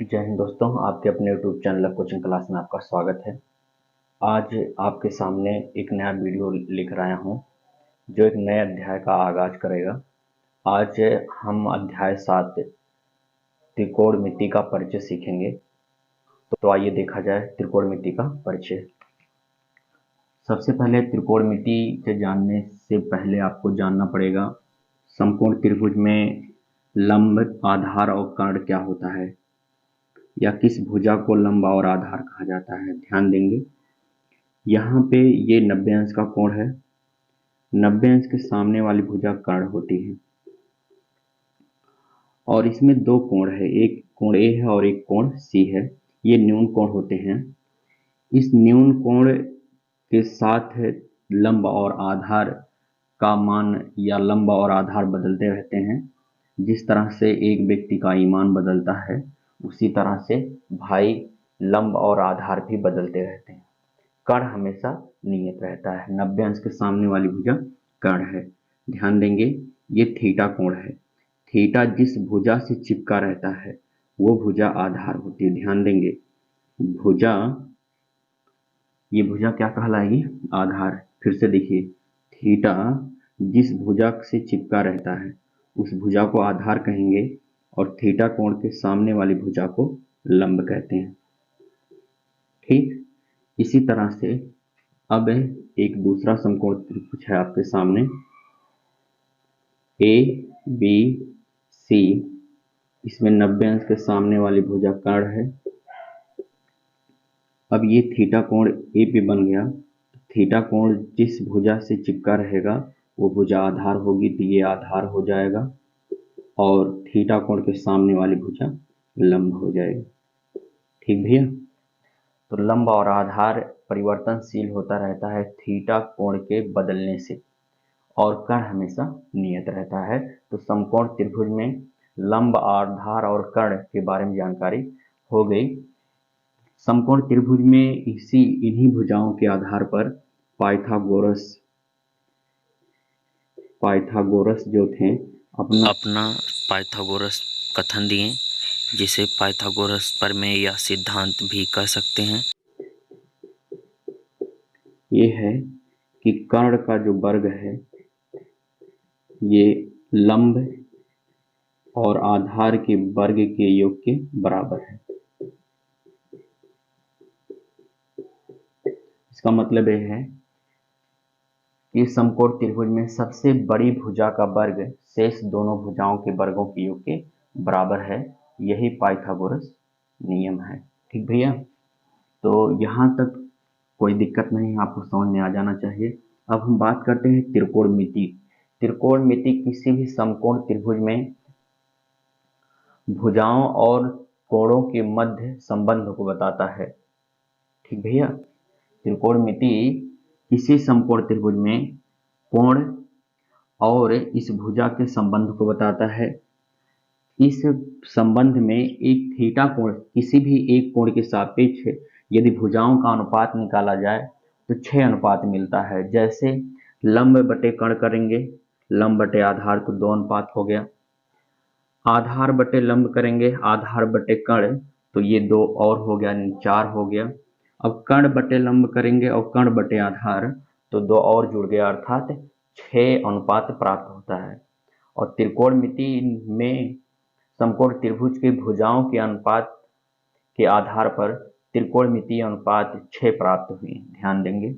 जय हिंद दोस्तों, आपके अपने यूट्यूब चैनल कोचिंग क्लास में आपका स्वागत है। आज आपके सामने एक नया वीडियो लेकर आया हूं, जो एक नए अध्याय का आगाज करेगा। आज हम अध्याय 7 त्रिकोणमिति का परिचय सीखेंगे। तो आइए देखा जाए त्रिकोणमिति का परिचय। सबसे पहले त्रिकोणमिति के जानने से पहले आपको जानना पड़ेगा समकोण त्रिभुज में लंब, आधार और कर्ण क्या होता है, या किस भुजा को लंब और आधार कहा जाता है। ध्यान देंगे, यहाँ पे ये 90 अंश का कोण है। 90 अंश के सामने वाली भुजा कर्ण होती है और इसमें दो कोण है, एक कोण ए है और एक कोण सी है। ये न्यून कोण होते हैं। इस न्यून कोण के साथ लंब और आधार का मान या लंब और आधार बदलते रहते हैं। जिस तरह से एक व्यक्ति का ईमान बदलता है, उसी तरह से भाई लंब और आधार भी बदलते रहते हैं। कर्ण हमेशा नियत रहता है। 90 अंश के सामने वाली भुजा कर्ण है। ध्यान देंगे, ये थीटा कोण है। थीटा जिस भुजा से चिपका रहता है वो भुजा आधार होती है। ध्यान देंगे, भुजा, ये भुजा क्या कहलाएगी? आधार। फिर से देखिए, थीटा जिस भुजा से चिपका रहता है उस भुजा को आधार कहेंगे और थीटा कोण के सामने वाली भुजा को लंब कहते हैं। ठीक इसी तरह से अब एक दूसरा समकोण त्रिभुज है आपके सामने, ए बी सी। इसमें 90 अंश के सामने वाली भुजा कर्ण है। अब ये थीटा कोण ए पे बन गया। थीटा कोण जिस भुजा से चिपका रहेगा वो भुजा आधार होगी, तो ये आधार हो जाएगा और थीटा कोण के सामने वाली भुजा लंब हो जाएगी। ठीक भैया, तो लंब और आधार परिवर्तनशील होता रहता है थीटा कोण के बदलने से, और कर्ण हमेशा नियत रहता है। तो समकोण त्रिभुज में लंब, आधार और कर्ण के बारे में जानकारी हो गई। समकोण त्रिभुज में इन्हीं भुजाओं के आधार पर पाइथागोरस जो थे अपना पाइथागोरस कथन दिए, जिसे पाइथागोरस प्रमेय या सिद्धांत भी कह सकते हैं। ये है कि कर्ण का जो वर्ग है ये लंब और आधार के वर्ग के योग के बराबर है। इसका मतलब यह है कि समकोण त्रिभुज में सबसे बड़ी भुजा का वर्ग शेष दोनों भुजाओं के वर्गों के योग के बराबर है। यही पाइथागोरस नियम है। ठीक भैया, तो यहाँ तक कोई दिक्कत नहीं, आपको समझ में आ जाना चाहिए। अब हम बात करते हैं त्रिकोणमिति। त्रिकोणमिति किसी भी समकोण त्रिभुज में भुजाओं और कोणों के मध्य संबंध को बताता है। ठीक भैया, त्रिकोणमिति किसी समकोण त्रिभुज में कोण और इस भुजा के संबंध को बताता है। इस संबंध में एक थीटा कोण किसी भी एक कोण के सापेक्ष यदि भुजाओं का अनुपात निकाला जाए तो 6 अनुपात मिलता है। जैसे लंब बटे कर्ण करेंगे, लंब बटे आधार तो 2 अनुपात हो गया। आधार बटे लंब करेंगे, आधार बटे कर्ण तो ये 2 और हो गया, 4 हो गया। अब कर्ण बटे लंब करेंगे और कर्ण बटे आधार तो 2 और जुड़ गया, अर्थात 6 अनुपात प्राप्त होता है। और त्रिकोणमिति में समकोण त्रिभुज के भुजाओं के अनुपात के आधार पर त्रिकोणमितीय अनुपात 6 प्राप्त हुए। ध्यान देंगे,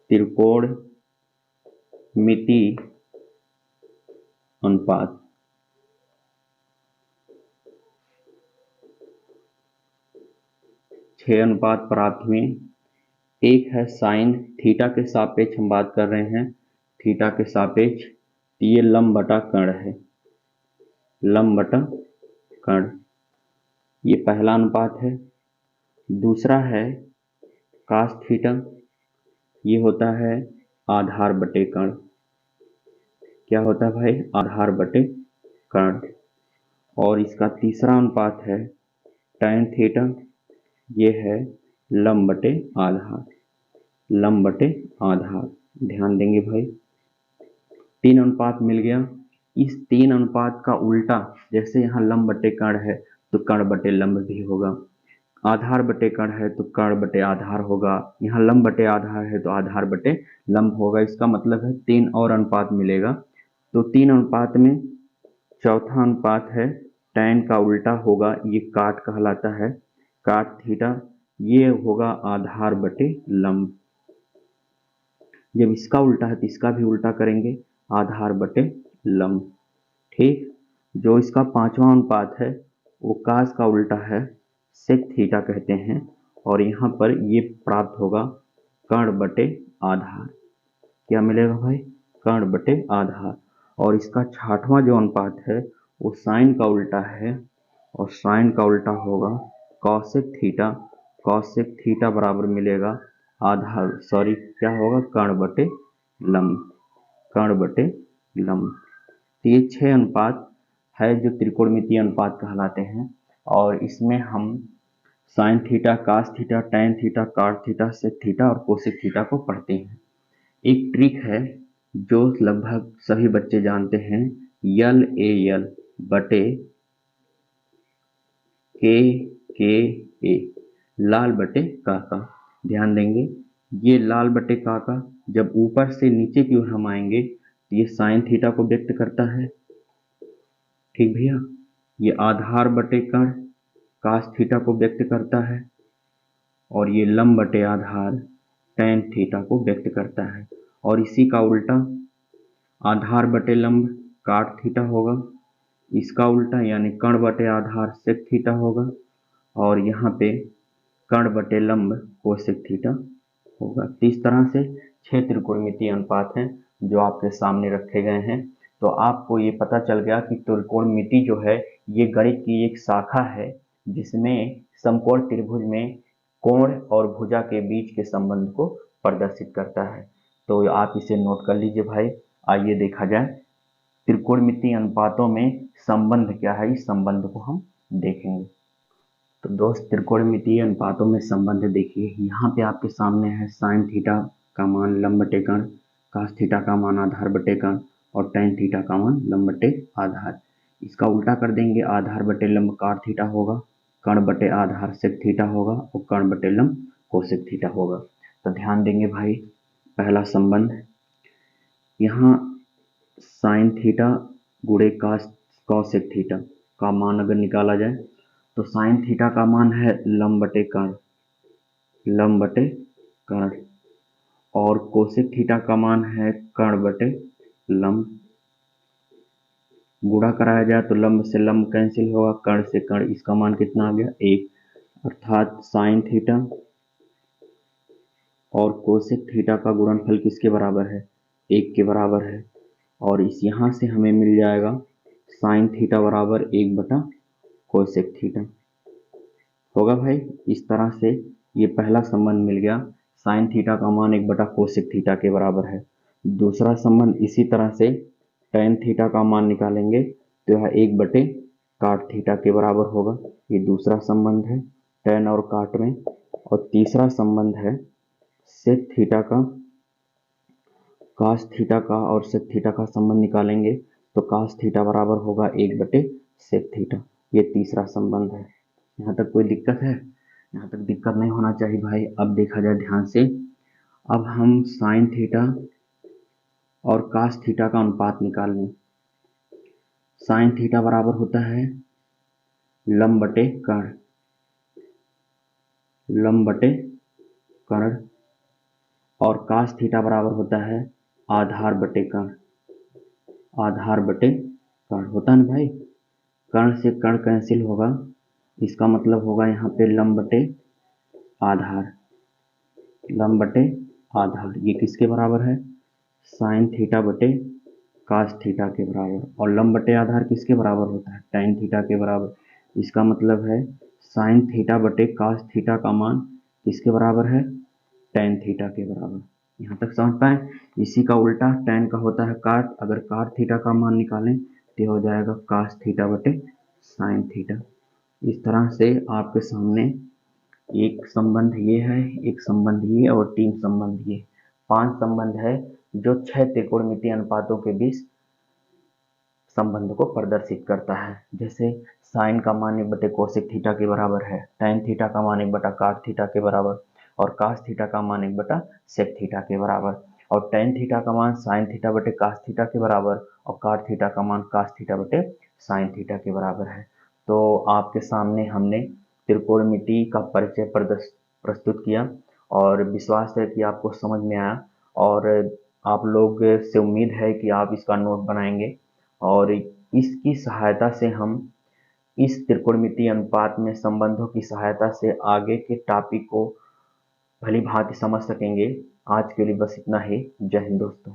त्रिकोणमिति अनुपात 6 अनुपात प्राप्त हुए। एक है साइन, थीटा के सापेक्ष हम बात कर रहे हैं, थीटा के सापेक्ष। ये लंब बटा कर्ण है, लंब बटा कर्ण, ये पहला अनुपात है। दूसरा है कास थीटा, ये होता है आधार बटे कर्ण। क्या होता है भाई? आधार बटे कर्ण। और इसका तीसरा अनुपात है टैन थीटा, ये है लंब बटे आधार, लंब बटे आधार। ध्यान देंगे भाई, 3 अनुपात मिल गया। इस 3 अनुपात का उल्टा, जैसे यहाँ लंब बटे कर्ण है तो कर्ण बटे लंब भी होगा, आधार बटे कर्ण है तो कर्ण बटे आधार होगा, यहाँ लंब बटे आधार है तो आधार बटे लंब होगा। इसका मतलब है 3 और अनुपात मिलेगा। तो 3 अनुपात में चौथा अनुपात है tan का उल्टा होगा, ये काट कहलाता है, काट थीटा, ये होगा आधार बटे लंब। जब इसका उल्टा है तो इसका भी उल्टा करेंगे, आधार बटे लंब। ठीक, जो इसका पांचवा अनुपात है वो कास का उल्टा है, सेक थीटा कहते हैं, और यहाँ पर ये प्राप्त होगा कर्ण बटे आधार। क्या मिलेगा भाई? कर्ण बटे आधार। और इसका छठवां जो अनुपात है वो साइन का उल्टा है, और साइन का उल्टा होगा कॉसेक थीटा, कॉसेक थीटा बराबर मिलेगा आधार, सॉरी क्या होगा, कर्ण बटे लंब, कर्ण बटे लंब। तो ये 6 अनुपात है जो त्रिकोणमितीय अनुपात कहलाते हैं, और इसमें हम sine theta, cos theta, tan theta, cot theta, sec theta और कोसेक थीटा को पढ़ते हैं। एक ट्रिक है जो लगभग सभी बच्चे जानते हैं, यल ए यल बटे के ए, लाल बटे काका। ध्यान देंगे, ये लाल बटे काका जब ऊपर से नीचे की ओर हम आएंगे तो ये साइन थीटा को व्यक्त करता है। ठीक भैया, ये आधार बटे कर्ण कास थीटा को व्यक्त करता है, और ये लंब बटे आधार टैन थीटा को व्यक्त करता है। और इसी का उल्टा आधार बटे लंब काट थीटा होगा, इसका उल्टा यानी कर्ण बटे आधार सेक थीटा होगा, और यहाँ पे कर्ण बटे लंब कोसेक थीटा होगा। तो इस तरह से 6 त्रिकोणमितीय अनुपात हैं जो आपके सामने रखे गए हैं। तो आपको ये पता चल गया कि त्रिकोणमिति जो है ये गणित की एक शाखा है जिसमें समकोण त्रिभुज में कोण और भुजा के बीच के संबंध को प्रदर्शित करता है। तो आप इसे नोट कर लीजिए भाई। आइए देखा जाए त्रिकोणमितीय अनुपातों में संबंध क्या है, इस संबंध को हम देखेंगे। तो दोस्त, त्रिकोणमितीय अनुपातों में संबंध देखिए, यहाँ पे आपके सामने है साइन थीटा का मान लंब बटे कर्ण, कास थीटा का मान आधार बटे कर्ण, और टैन थीटा का मान लंब बटे आधार। इसका उल्टा कर देंगे, आधार बटे लंब काट थीटा होगा, कर्ण बटे आधार सेक थीटा होगा, और कर्ण बटे लंब कोसेक थीटा होगा। तो ध्यान देंगे भाई, पहला संबंध, यहाँ साइन थीटा गुणे कॉसेक थीटा का मान अगर निकाला जाए तो साइन थीटा का मान है लंब बटे कर्ण, लंब बटे कर्ण, और कोसेक थीटा का मान है कर्ण बटे लंब। गुणा कराया जाए तो लंब से लंब कैंसिल होगा, कर्ण से कर्ण, इसका मान कितना आ गया, 1। अर्थात साइन थीटा और कोसेक थीटा का गुणनफल किसके बराबर है, 1 के बराबर है। और इस यहाँ से हमें मिल जाएगा साइन थीटा बराबर 1 बटा कोसेक थीटा होगा भाई। इस तरह से ये पहला संबंध मिल गया, साइन थीटा का मान 1 बटा कोसेक थीटा के बराबर है। दूसरा संबंध इसी तरह से टैन थीटा का मान निकालेंगे तो यह 1 बटे काट थीटा के बराबर होगा। ये दूसरा संबंध है टैन और काट में। और तीसरा संबंध है सेक थीटा का कास थीटा का, और सेक थीटा का संबंध निकालेंगे तो कास थीटा बराबर होगा 1 बटे सेक थीटा। ये तीसरा संबंध है। यहाँ तक कोई दिक्कत है? यहाँ तक दिक्कत नहीं होना चाहिए भाई। अब देखा जाए ध्यान से, अब हम साइन थीटा और कास थीटा का अनुपात निकाल लें। साइन थीटा बराबर होता है लंब बटे कर्ण, लंब बटे कर्ण, और कास थीटा बराबर होता है आधार बटे कर्ण, आधार बटे कर्ण होता है ना भाई। कर्ण से कर्ण कैंसिल होगा, इसका मतलब होगा यहाँ पे लंब बटे आधार, लंब बटे आधार। ये किसके बराबर है, साइन थीटा बटे कास थीटा के बराबर। और लंब बटे आधार किसके बराबर होता है, टैन थीटा के बराबर। इसका मतलब है साइन थीटा बटे कास थीटा का मान किसके बराबर है, टैन थीटा के बराबर। यहाँ तक समझ पाए? इसी का उल्टा टैन का होता है काट, अगर काट थीटा का मान निकालें तो हो जाएगा कास थीटा बटे साइन थीटा। इस तरह से आपके सामने एक संबंध ये है, एक संबंध ये, और 3 संबंध ये, 5 संबंध है जो 6 त्रिकोणमितीय अनुपातों के बीच संबंध को प्रदर्शित करता है। जैसे साइन का मान 1 बटे कोसेक थीटा के बराबर है, tan थीटा का मान 1 बटा काट थीटा के बराबर और कास थीटा का मान 1 बटा सेक थीटा के बराबर, और tan थीटा का मान साइन थीटा बटे कास थीटा के बराबर और काट थीटा का मान कास थीटा बटे साइन थीटा के बराबर है। तो आपके सामने हमने त्रिकोणमिति का परिचय प्रस्तुत किया और विश्वास है कि आपको समझ में आया, और आप लोग से उम्मीद है कि आप इसका नोट बनाएंगे और इसकी सहायता से हम इस त्रिकोणमिति अनुपात में संबंधों की सहायता से आगे के टॉपिक को भली भांति समझ सकेंगे। आज के लिए बस इतना ही। जय हिंद दोस्तों।